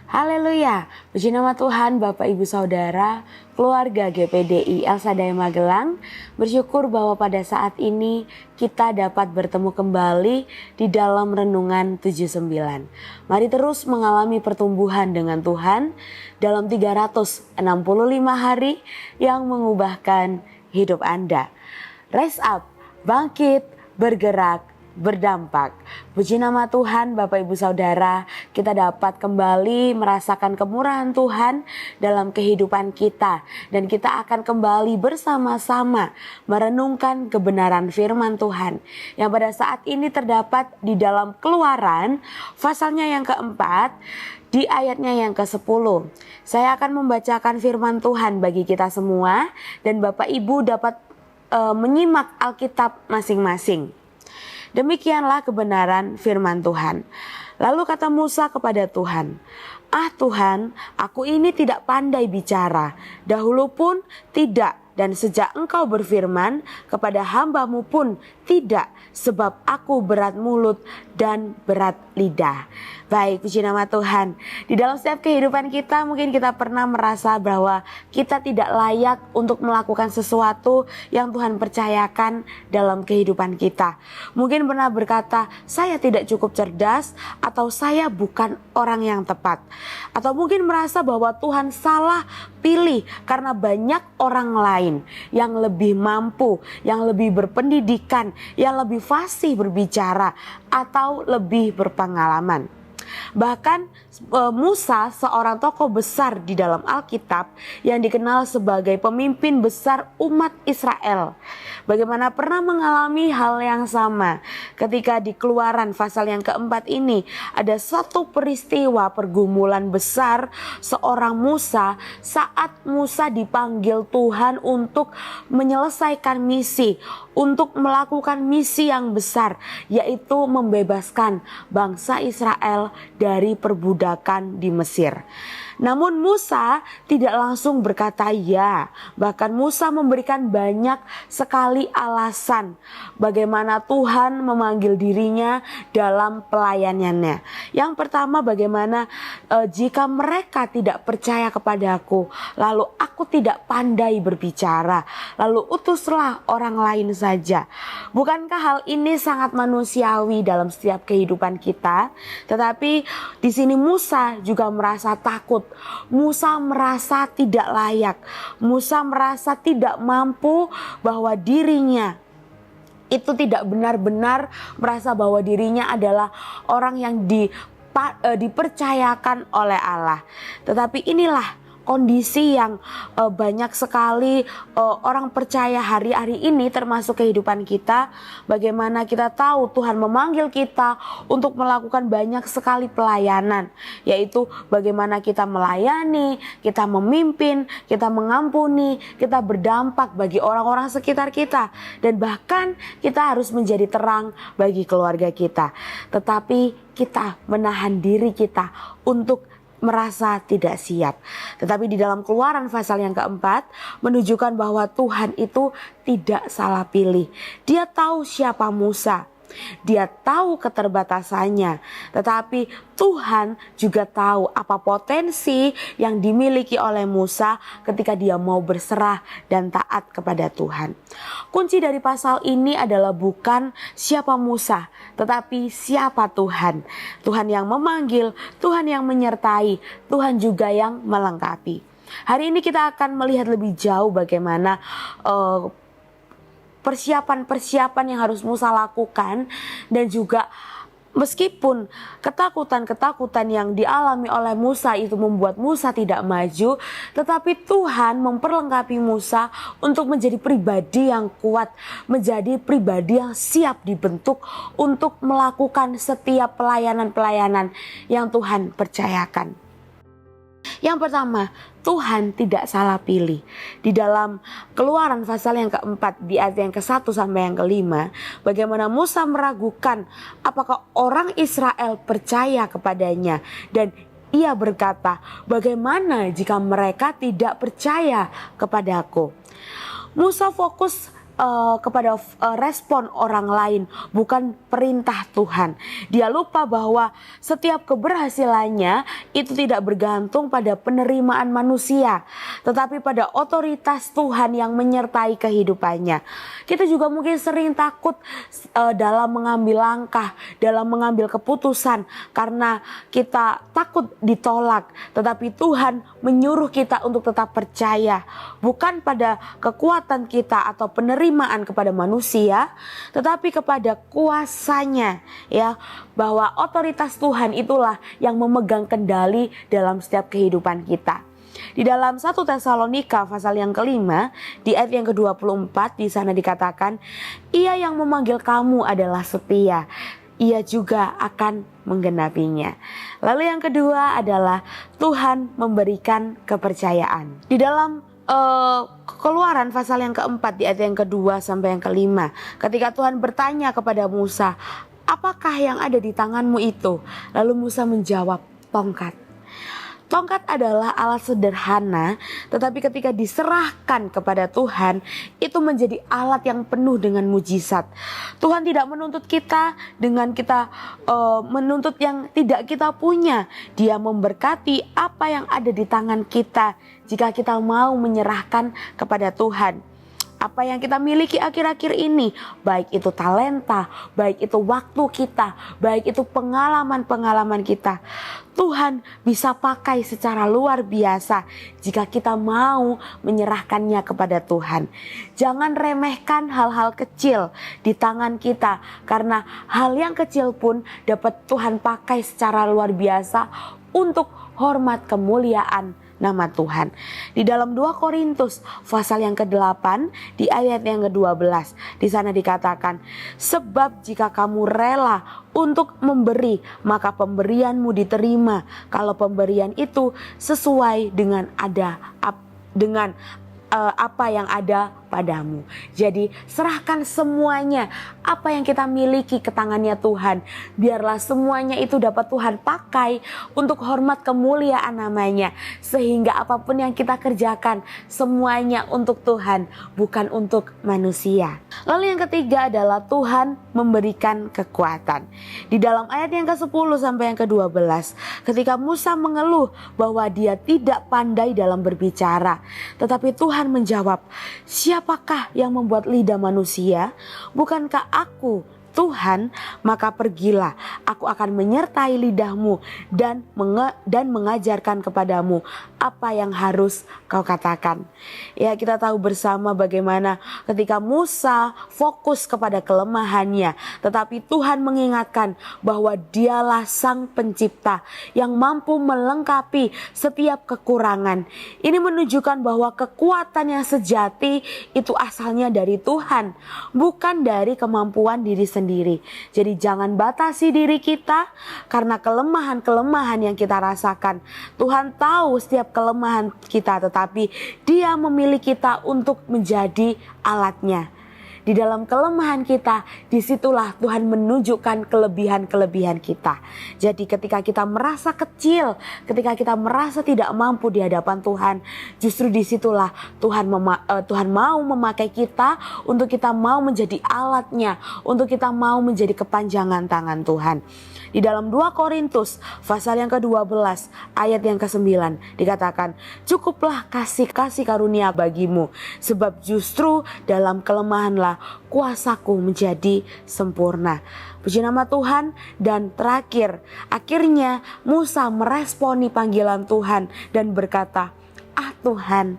Haleluya, puji nama Tuhan Bapak Ibu Saudara, keluarga GPDI El Shaddai Magelang. Bersyukur bahwa pada saat ini kita dapat bertemu kembali di dalam Renungan 79. Mari terus mengalami pertumbuhan dengan Tuhan dalam 365 hari yang mengubahkan hidup Anda. Rise up, bangkit, bergerak, berdampak. Puji nama Tuhan Bapak Ibu Saudara, kita dapat kembali merasakan kemurahan Tuhan dalam kehidupan kita. Dan kita akan kembali bersama-sama merenungkan kebenaran firman Tuhan yang pada saat ini terdapat di dalam Keluaran pasalnya yang keempat, di ayatnya yang ke-10. Saya akan membacakan firman Tuhan bagi kita semua dan Bapak Ibu dapat menyimak Alkitab masing-masing. Demikianlah kebenaran firman Tuhan. Lalu kata Musa kepada Tuhan, "Ah Tuhan, aku ini tidak pandai bicara, dahulu pun tidak, dan sejak engkau berfirman kepada hamba-Mu pun tidak, sebab aku berat mulut dan berat lidah." Baik, puji nama Tuhan. Di dalam setiap kehidupan kita mungkin kita pernah merasa bahwa kita tidak layak untuk melakukan sesuatu yang Tuhan percayakan dalam kehidupan kita. Mungkin pernah berkata, saya tidak cukup cerdas, atau saya bukan orang yang tepat. Atau mungkin merasa bahwa Tuhan salah pilih karena banyak orang lain yang lebih mampu, yang lebih berpendidikan, yang lebih fasih berbicara, atau lebih berpengalaman. Bahkan Musa, seorang tokoh besar di dalam Alkitab yang dikenal sebagai pemimpin besar umat Israel, bagaimana pernah mengalami hal yang sama ketika di Keluaran pasal yang keempat ini ada satu peristiwa pergumulan besar seorang Musa saat Musa dipanggil Tuhan untuk menyelesaikan misi, untuk melakukan misi yang besar, yaitu membebaskan bangsa Israel dari perbudakan di Mesir. Namun Musa tidak langsung berkata ya, bahkan Musa memberikan banyak sekali alasan bagaimana Tuhan memanggil dirinya dalam pelayanannya. Yang pertama, bagaimana jika mereka tidak percaya kepadaku, lalu aku tidak pandai berbicara, lalu utuslah orang lain saja. Bukankah hal ini sangat manusiawi dalam setiap kehidupan kita? Tetapi di sini Musa juga merasa takut. Musa merasa tidak layak. Musa merasa tidak mampu, bahwa dirinya itu tidak benar-benar merasa bahwa dirinya adalah orang yang dipercayakan oleh Allah. Tetapi inilah kondisi yang banyak sekali orang percaya hari-hari ini, termasuk kehidupan kita. Bagaimana kita tahu Tuhan memanggil kita untuk melakukan banyak sekali pelayanan, yaitu bagaimana kita melayani, kita memimpin, kita mengampuni, kita berdampak bagi orang-orang sekitar kita, dan bahkan kita harus menjadi terang bagi keluarga kita. Tetapi kita menahan diri kita untuk merasa tidak siap. Tetapi di dalam Keluaran pasal yang keempat menunjukkan bahwa Tuhan itu tidak salah pilih. Dia tahu siapa Musa, dia tahu keterbatasannya, tetapi Tuhan juga tahu apa potensi yang dimiliki oleh Musa ketika dia mau berserah dan taat kepada Tuhan. Kunci dari pasal ini adalah bukan siapa Musa, tetapi siapa Tuhan. Tuhan yang memanggil, Tuhan yang menyertai, Tuhan juga yang melengkapi. Hari ini kita akan melihat lebih jauh bagaimana persiapan-persiapan yang harus Musa lakukan, dan juga meskipun ketakutan-ketakutan yang dialami oleh Musa itu membuat Musa tidak maju, tetapi Tuhan memperlengkapi Musa untuk menjadi pribadi yang kuat, menjadi pribadi yang siap dibentuk untuk melakukan setiap pelayanan-pelayanan yang Tuhan percayakan. Yang pertama, Tuhan tidak salah pilih. Di dalam Keluaran pasal yang keempat, di ayat yang ke-1 sampai yang ke-5, bagaimana Musa meragukan apakah orang Israel percaya kepadanya, dan ia berkata, bagaimana jika mereka tidak percaya kepadaku? Musa fokus kepada respon orang lain, bukan perintah Tuhan. Dia lupa bahwa setiap keberhasilannya itu tidak bergantung pada penerimaan manusia, tetapi pada otoritas Tuhan yang menyertai kehidupannya. Kita juga mungkin sering takut dalam mengambil langkah, dalam mengambil keputusan karena kita takut ditolak, tetapi Tuhan menyuruh kita untuk tetap percaya, bukan pada kekuatan kita atau penerimaan kepada manusia, tetapi kepada kuasanya, ya, bahwa otoritas Tuhan itulah yang memegang kendali dalam setiap kehidupan kita. Di dalam 1 Tesalonika pasal yang kelima, di ayat yang ke-24, di sana dikatakan, Ia yang memanggil kamu adalah setia, Ia juga akan menggenapinya. Lalu yang kedua adalah Tuhan memberikan kepercayaan. Di dalam Keluaran pasal yang keempat, di ayat yang kedua sampai yang kelima, ketika Tuhan bertanya kepada Musa, apakah yang ada di tanganmu itu? Lalu Musa menjawab, tongkat. Tongkat adalah alat sederhana, tetapi ketika diserahkan kepada Tuhan, itu menjadi alat yang penuh dengan mujizat. Tuhan tidak menuntut kita dengan kita menuntut yang tidak kita punya. Dia memberkati apa yang ada di tangan kita jika kita mau menyerahkan kepada Tuhan. Apa yang kita miliki akhir-akhir ini, baik itu talenta, baik itu waktu kita, baik itu pengalaman-pengalaman kita, Tuhan bisa pakai secara luar biasa jika kita mau menyerahkannya kepada Tuhan. Jangan remehkan hal-hal kecil di tangan kita, karena hal yang kecil pun dapat Tuhan pakai secara luar biasa untuk hormat kemuliaan nama Tuhan. Di dalam 2 Korintus pasal yang ke-8, di ayat yang ke-12, di sana dikatakan, sebab jika kamu rela untuk memberi, maka pemberianmu diterima kalau pemberian itu sesuai dengan apa yang ada padamu. Jadi serahkan semuanya, apa yang kita miliki ke tangannya Tuhan. Biarlah semuanya itu dapat Tuhan pakai untuk hormat kemuliaan namanya. Sehingga apapun yang kita kerjakan, semuanya untuk Tuhan, bukan untuk manusia. Lalu yang ketiga adalah Tuhan memberikan kekuatan. Di dalam ayat yang ke-10 sampai yang ke-12, ketika Musa mengeluh bahwa dia tidak pandai dalam berbicara, tetapi Tuhan menjawab, siapakah yang membuat lidah manusia? Bukankah aku Tuhan? Maka pergilah, aku akan menyertai lidahmu dan mengajarkan kepadamu apa yang harus kau katakan. Ya, kita tahu bersama bagaimana ketika Musa fokus kepada kelemahannya, tetapi Tuhan mengingatkan bahwa dialah sang pencipta yang mampu melengkapi setiap kekurangan. Ini menunjukkan bahwa kekuatan yang sejati itu asalnya dari Tuhan, bukan dari kemampuan diri sendiri. Jadi jangan batasi diri kita karena kelemahan-kelemahan yang kita rasakan. Tuhan tahu setiap kelemahan kita, tetapi Dia memilih kita untuk menjadi alatnya. Di dalam kelemahan kita, disitulah Tuhan menunjukkan kelebihan-kelebihan kita. Jadi ketika kita merasa kecil, ketika kita merasa tidak mampu di hadapan Tuhan, justru disitulah Tuhan mau memakai kita untuk kita mau menjadi alatnya, untuk kita mau menjadi kepanjangan tangan Tuhan. Di dalam 2 Korintus pasal yang ke-12 ayat yang ke-9 dikatakan, cukuplah kasih karunia bagimu, sebab justru dalam kelemahanlah kuasaku menjadi sempurna. Puji nama Tuhan. Dan terakhir, akhirnya Musa meresponi panggilan Tuhan dan berkata, Tuhan,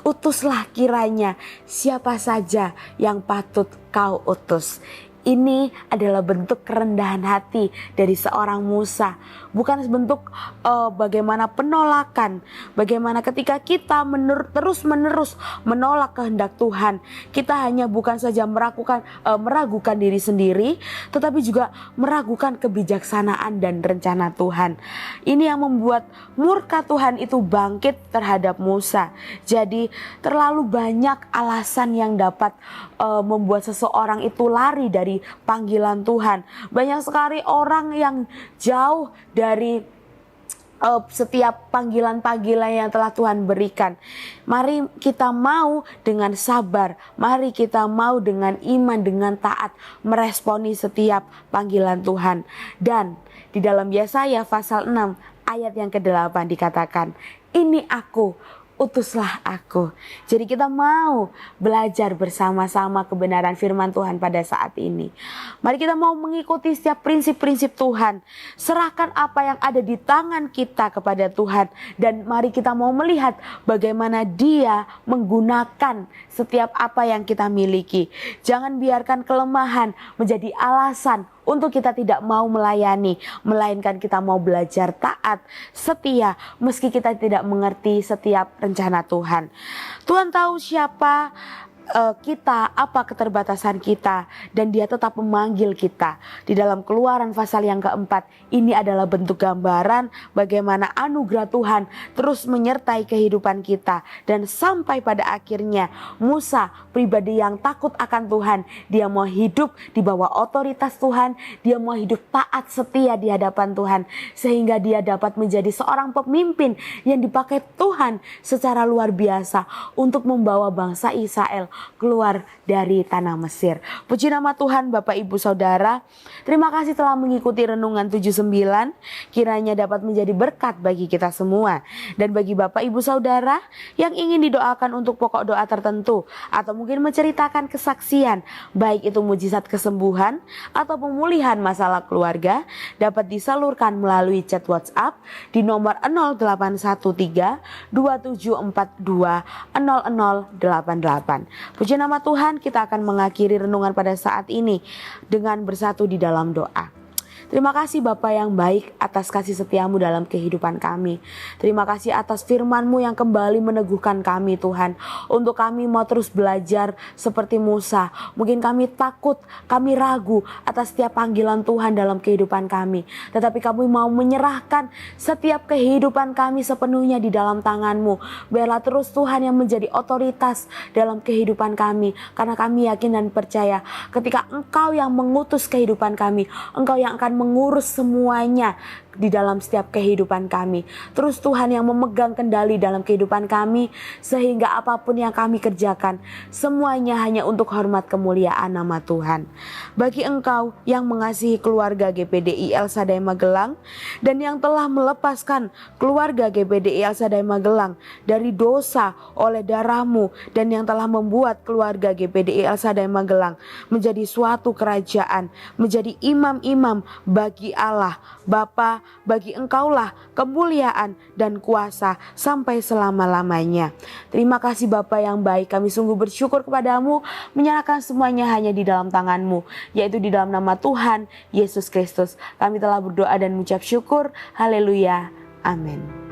utuslah kiranya siapa saja yang patut kau utus. Ini adalah bentuk kerendahan hati dari seorang Musa. Bukan bentuk bagaimana penolakan. Bagaimana ketika kita terus-menerus menolak kehendak Tuhan. Kita hanya bukan saja meragukan diri sendiri, tetapi juga meragukan kebijaksanaan dan rencana Tuhan. Ini yang membuat murka Tuhan itu bangkit terhadap Musa. Jadi terlalu banyak alasan yang dapat membuat seseorang itu lari dari panggilan Tuhan. Banyak sekali orang yang jauh dari setiap panggilan-panggilan yang telah Tuhan berikan. Mari kita mau dengan sabar, mari kita mau dengan iman, dengan taat meresponi setiap panggilan Tuhan. Dan di dalam Yesaya pasal 6 ayat yang ke-8 dikatakan, "Ini aku, utuslah aku." Jadi kita mau belajar bersama-sama kebenaran firman Tuhan pada saat ini. Mari kita mau mengikuti setiap prinsip-prinsip Tuhan. Serahkan apa yang ada di tangan kita kepada Tuhan. Dan mari kita mau melihat bagaimana Dia menggunakan setiap apa yang kita miliki. Jangan biarkan kelemahan menjadi alasan untuk kita tidak mau melayani, melainkan kita mau belajar taat, setia, meski kita tidak mengerti setiap rencana Tuhan. Tuhan tahu siapa kita, apa keterbatasan kita, dan Dia tetap memanggil kita. Di dalam Keluaran pasal yang keempat, ini adalah bentuk gambaran bagaimana anugerah Tuhan terus menyertai kehidupan kita. Dan sampai pada akhirnya Musa, pribadi yang takut akan Tuhan, dia mau hidup di bawah otoritas Tuhan, dia mau hidup taat setia di hadapan Tuhan, sehingga dia dapat menjadi seorang pemimpin yang dipakai Tuhan secara luar biasa untuk membawa bangsa Israel keluar dari tanah Mesir. Puji nama Tuhan Bapak Ibu Saudara. Terima kasih telah mengikuti Renungan 79. Kiranya dapat menjadi berkat bagi kita semua. Dan bagi Bapak Ibu Saudara yang ingin didoakan untuk pokok doa tertentu, atau mungkin menceritakan kesaksian, baik itu mujizat kesembuhan atau pemulihan masalah keluarga, dapat disalurkan melalui chat WhatsApp di nomor 0813 2742 0088. Puji nama Tuhan, kita akan mengakhiri renungan pada saat ini dengan bersatu di dalam doa. Terima kasih Bapa yang baik atas kasih setiamu dalam kehidupan kami. Terima kasih atas firman-Mu yang kembali meneguhkan kami Tuhan. Untuk kami mau terus belajar seperti Musa. Mungkin kami takut, kami ragu atas setiap panggilan Tuhan dalam kehidupan kami. Tetapi kami mau menyerahkan setiap kehidupan kami sepenuhnya di dalam tangan-Mu. Biarlah terus Tuhan yang menjadi otoritas dalam kehidupan kami. Karena kami yakin dan percaya ketika Engkau yang mengutus kehidupan kami, Engkau yang akan mengurus semuanya di dalam setiap kehidupan kami. Terus Tuhan yang memegang kendali dalam kehidupan kami, sehingga apapun yang kami kerjakan, semuanya hanya untuk hormat kemuliaan nama Tuhan. Bagi Engkau yang mengasihi keluarga GPDI El Shaddai Magelang, dan yang telah melepaskan keluarga GPDI El Shaddai Magelang dari dosa oleh darah-Mu, dan yang telah membuat keluarga GPDI El Shaddai Magelang menjadi suatu kerajaan, menjadi imam-imam bagi Allah Bapa, bagi Engkaulah kemuliaan dan kuasa sampai selama-lamanya. Terima kasih Bapa yang baik, kami sungguh bersyukur kepadamu, menyerahkan semuanya hanya di dalam tangan-Mu, yaitu di dalam nama Tuhan Yesus Kristus. Kami telah berdoa dan mengucap syukur. Haleluya. Amin.